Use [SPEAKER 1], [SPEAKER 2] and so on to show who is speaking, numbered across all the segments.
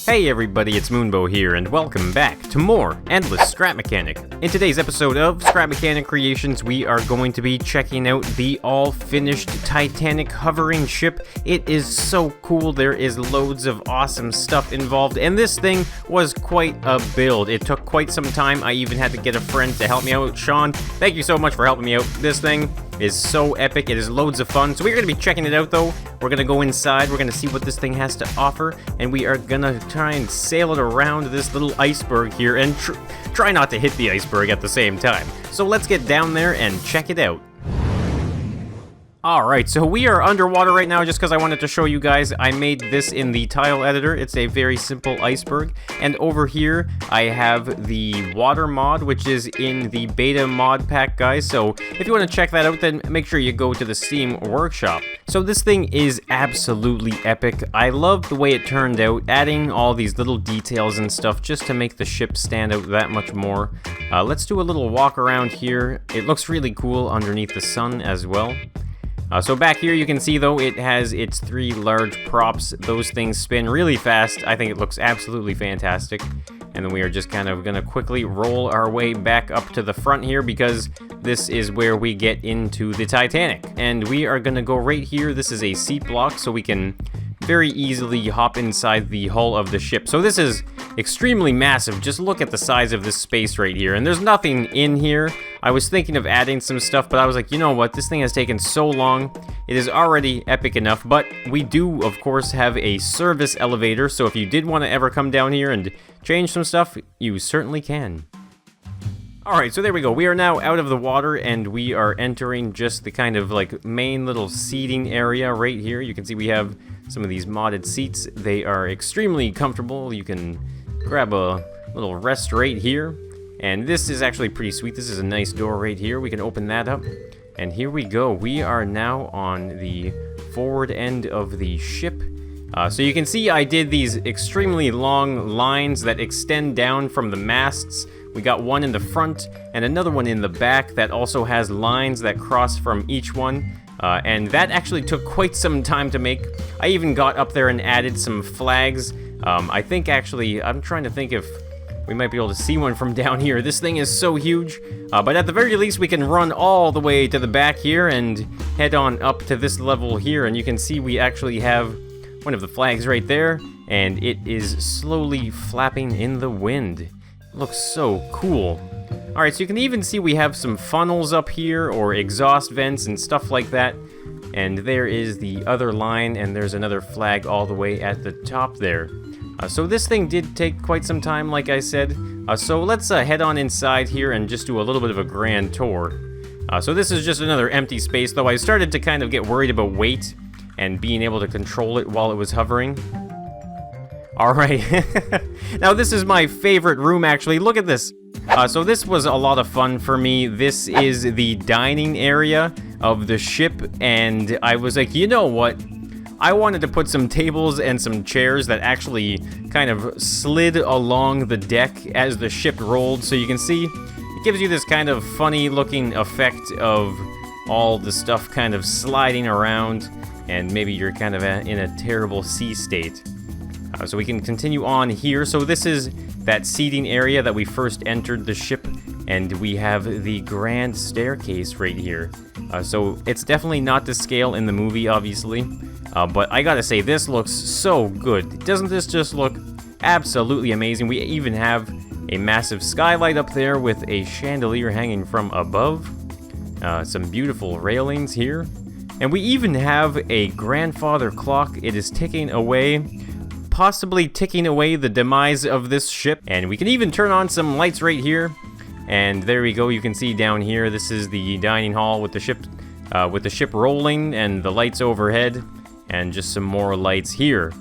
[SPEAKER 1] Hey everybody, it's Moonbo here, and welcome back to more Endless Scrap Mechanic. In today's episode of Scrap Mechanic Creations, we are going to be checking out the all-finished Titanic hovering ship. It is so cool, there is loads of awesome stuff involved, and this thing was quite a build. It took quite some time. I even had to get a friend to help me out. Sean, thank you so much for helping me out. This thing is so epic. It is loads of fun. So we're going to be checking it out though. We're going to go inside. We're going to see what this thing has to offer. And we are going to try and sail it around this little iceberg here and try not to hit the iceberg at the same time. So let's get down there and check it out. Alright, so we are underwater right now just because I wanted to show you guys. I made this in the tile editor. It's a very simple iceberg. And over here, I have the water mod, which is in the beta mod pack, guys. So if you want to check that out, then make sure you go to the Steam workshop. So this thing is absolutely epic. I love the way it turned out, adding all these little details and stuff just to make the ship stand out that much more. Let's do a little walk around here. It looks really cool underneath the sun as well. So back here you can see though it has its three large props. Those things spin really fast. I think it looks absolutely fantastic. And then we are just kind of going to quickly roll our way back up to the front here because this is where we get into the Titanic. And we are going to go right here. This is a seat block so we can very easily hop inside the hull of the ship. So this is extremely massive. Just look at the size of this space right here. And there's nothing in here. I was thinking of adding some stuff, but I was like, you know what? This thing has taken so long. It is already epic enough, but we do, of course, have a service elevator. So if you did want to ever come down here and change some stuff, you certainly can. Alright, so there we go. We are now out of the water, and we are entering just the kind of like main little seating area right here. You can see we have some of these modded seats. They are extremely comfortable. You can grab a little rest right here. And this is actually pretty sweet. This is a nice door right here. We can open that up. And here we go. We are now on the forward end of the ship. So you can see I did these extremely long lines that extend down from the masts. We got one in the front and another one in the back that also has lines that cross from each one. And that actually took quite some time to make. I even got up there and added some flags. I think actually, I'm trying to think if we might be able to see one from down here. This thing is so huge, but at the very least we can run all the way to the back here and head on up to this level here, and you can see we actually have one of the flags right there, and it is slowly flapping in the wind. It looks so cool. Alright, so you can even see we have some funnels up here, or exhaust vents and stuff like that. And there is the other line, and there's another flag all the way at the top there. So this thing did take quite some time, like I said. So let's head on inside here and just do a little bit of a grand tour. So this is just another empty space, though I started to kind of get worried about weight and being able to control it while it was hovering. Alright, now this is my favorite room actually. Look at this. So this was a lot of fun for me. This is the dining area of the ship, and I was like, you know what? I wanted to put some tables and some chairs that actually kind of slid along the deck as the ship rolled. So you can see it gives you this kind of funny looking effect of all the stuff kind of sliding around, and maybe you're kind of in a terrible sea state. So we can continue on here. So this is that seating area that we first entered the ship, and we have the grand staircase right here. So it's definitely not to scale in the movie, obviously. But I gotta say, this looks so good. Doesn't this just look absolutely amazing? We even have a massive skylight up there with a chandelier hanging from above. Some beautiful railings here. And we even have a grandfather clock. It is ticking away, possibly ticking away the demise of this ship. And we can even turn on some lights right here. And there we go. You can see down here, this is the dining hall with the ship rolling and the lights overhead. And just some more lights here.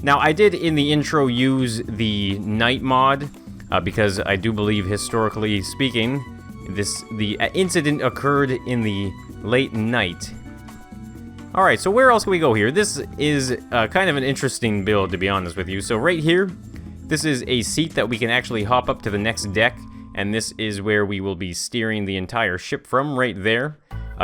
[SPEAKER 1] Now, I did in the intro use the night mod because I do believe, historically speaking, the incident occurred in the late night. Alright, so where else can we go here? This is kind of an interesting build, to be honest with you. So right here, this is a seat that we can actually hop up to the next deck, and this is where we will be steering the entire ship from, right there.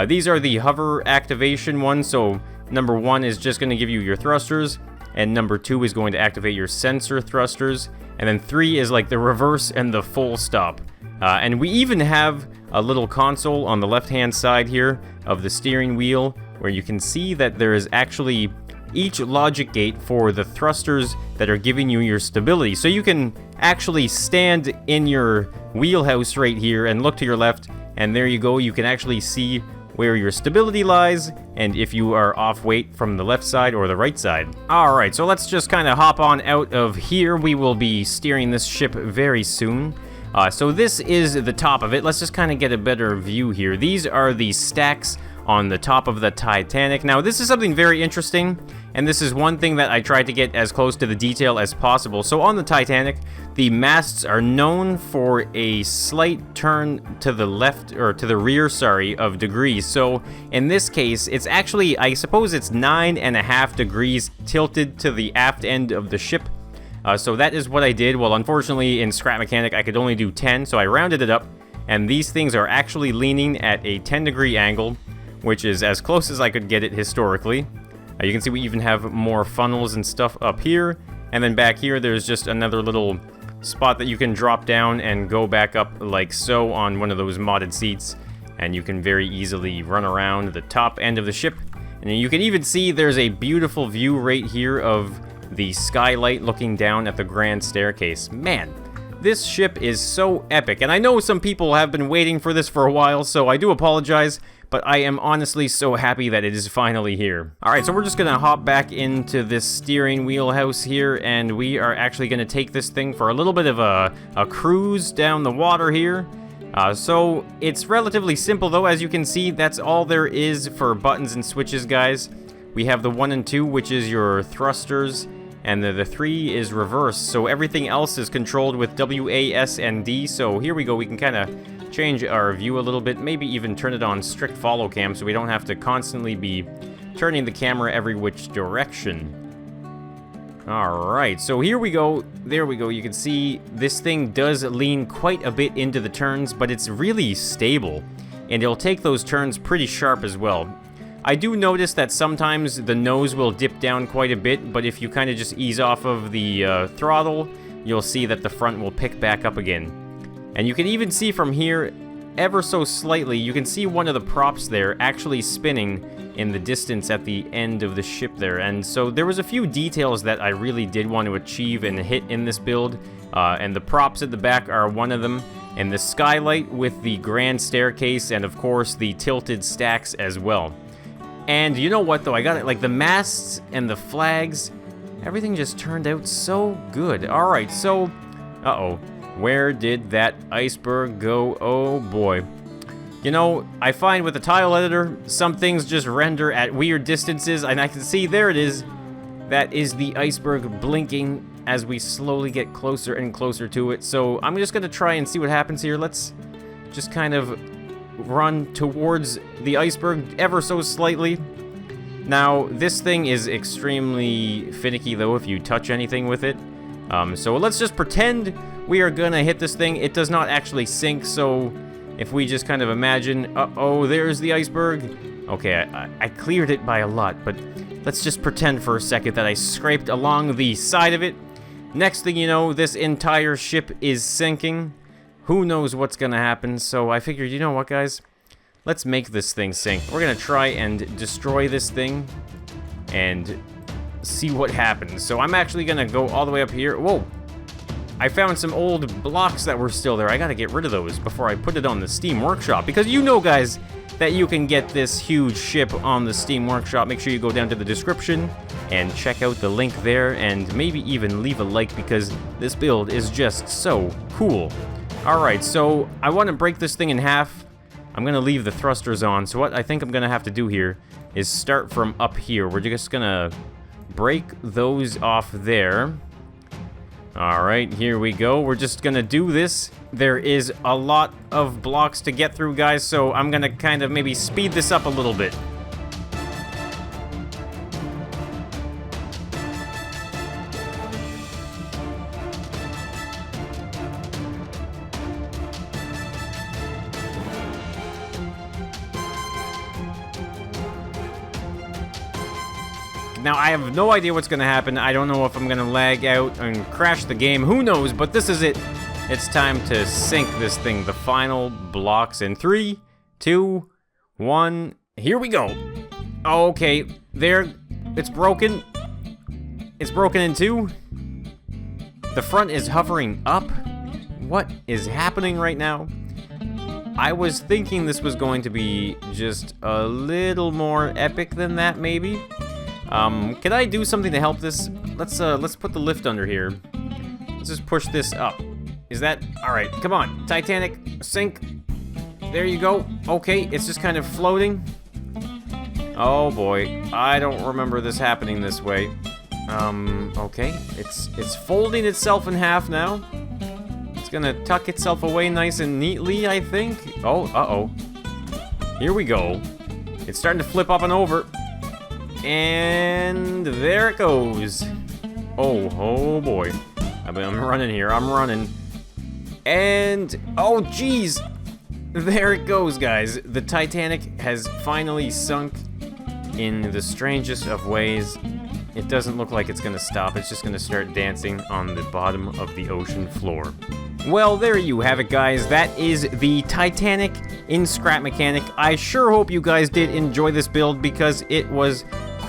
[SPEAKER 1] These are the hover activation ones, so number one is just going to give you your thrusters. and number 2 is going to activate your sensor thrusters, and then 3 is like the reverse and the full stop. And we even have a little console on the left-hand side here of the steering wheel, where you can see that there is actually each logic gate for the thrusters that are giving you your stability. So you can actually stand in your wheelhouse right here and look to your left, and there you go, you can actually see where your stability lies and if you are off weight from the left side or the right side. Alright, so let's just kind of hop on out of here. We will be steering this ship very soon. So this is the top of it. Let's just kind of get a better view here. These are the stacks on the top of the Titanic. Now, this is something very interesting, and this is one thing that I tried to get as close to the detail as possible. So on the Titanic, the masts are known for a slight turn to the left, or to the rear, sorry, of degrees. So in this case, it's actually, I suppose it's 9.5 degrees tilted to the aft end of the ship. So that is what I did. Well, unfortunately, in Scrap Mechanic, I could only do 10, so I rounded it up, and these things are actually leaning at a 10-degree angle, which is as close as I could get it historically. You can see we even have more funnels and stuff up here, and then back here there's just another little spot that you can drop down and go back up like so on one of those modded seats, and you can very easily run around the top end of the ship. And you can even see there's a beautiful view right here of the skylight looking down at the grand staircase. Man, this ship is so epic, and I know some people have been waiting for this for a while, so I do apologize, but I am honestly so happy that it is finally here. Alright, so we're just gonna hop back into this steering wheelhouse here, and we are actually gonna take this thing for a little bit of a cruise down the water here. So it's relatively simple though. As you can see, that's all there is for buttons and switches, guys. We have the 1 and 2, which is your thrusters, and the 3 is reverse, so everything else is controlled with W, A, S, and D. So here we go, we can kind of change our view a little bit, maybe even turn it on strict follow cam so we don't have to constantly be turning the camera every which direction. Alright, so here we go, there we go, you can see this thing does lean quite a bit into the turns, but it's really stable, and it'll take those turns pretty sharp as well. I do notice that sometimes the nose will dip down quite a bit, but if you kind of just ease off of the throttle, you'll see that the front will pick back up again. And you can even see from here, ever so slightly, you can see one of the props there actually spinning in the distance at the end of the ship there. And so there was a few details that I really did want to achieve and hit in this build, and the props at the back are one of them, and the skylight with the grand staircase, and of course the tilted stacks as well. And you know what though, I got it, like the masts and the flags, everything just turned out so good. Alright, so, uh-oh, where did that iceberg go? Oh boy. You know, I find with the tile editor, some things just render at weird distances, and I can see, there it is. That is the iceberg blinking as we slowly get closer and closer to it. So I'm just gonna try and see what happens here. Let's just kind of run towards the iceberg ever so slightly. Now, this thing is extremely finicky though if you touch anything with it. So let's just pretend we are gonna hit this thing. It does not actually sink, so if we just kind of imagine, uh-oh, there's the iceberg. Okay, I cleared it by a lot, but let's just pretend for a second that I scraped along the side of it. Next thing you know, this entire ship is sinking. Who knows what's gonna happen, so I figured, you know what, guys? Let's make this thing sink. We're gonna try and destroy this thing and see what happens. So I'm actually gonna go all the way up here. Whoa! I found some old blocks that were still there. I gotta get rid of those before I put it on the Steam Workshop, because you know, guys, that you can get this huge ship on the Steam Workshop. Make sure you go down to the description and check out the link there, and maybe even leave a like, because this build is just so cool. Alright, so I want to break this thing in half. I'm going to leave the thrusters on, so what I think I'm going to have to do here is start from up here. We're just going to break those off there. Alright, here we go. We're just going to do this. There is a lot of blocks to get through, guys, so I'm going to kind of maybe speed this up a little bit. Now, I have no idea what's gonna happen. I don't know if I'm gonna lag out and crash the game. Who knows? But this is it. It's time to sink this thing. The final blocks in 3, 2, 1. Here we go. Okay, there. It's broken. It's broken in 2. The front is hovering up. What is happening right now? I was thinking this was going to be just a little more epic than that, maybe. Can I do something to help this? Let's put the lift under here. Let's just push this up. Is that all right? Come on, Titanic, sink. There you go. Okay, it's just kind of floating. Oh boy, I don't remember this happening this way. Okay, it's folding itself in half now. It's gonna tuck itself away nice and neatly, I think. Oh, uh-oh. Here we go. It's starting to flip up and over. And there it goes. Oh boy. I'm running here, I'm running. And, oh geez. There it goes, guys. The Titanic has finally sunk in the strangest of ways. It doesn't look like it's gonna stop. It's just gonna start dancing on the bottom of the ocean floor. Well, there you have it, guys. That is the Titanic in Scrap Mechanic. I sure hope you guys did enjoy this build because it was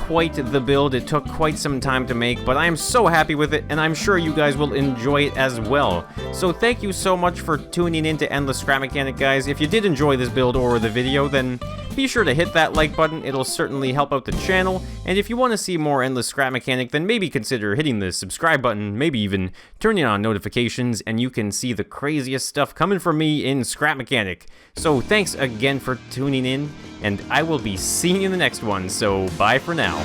[SPEAKER 1] quite the build. It took quite some time to make, but I am so happy with it, and I'm sure you guys will enjoy it as well. So thank you so much for tuning in to Endless Scrap Mechanic, guys. If you did enjoy this build or the video, then be sure to hit that like button. It'll certainly help out the channel. And if you want to see more Endless Scrap Mechanic, then maybe consider hitting the subscribe button, maybe even turning on notifications, and you can see the craziest stuff coming from me in Scrap Mechanic. So thanks again for tuning in, and I will be seeing you in the next one, so bye for now.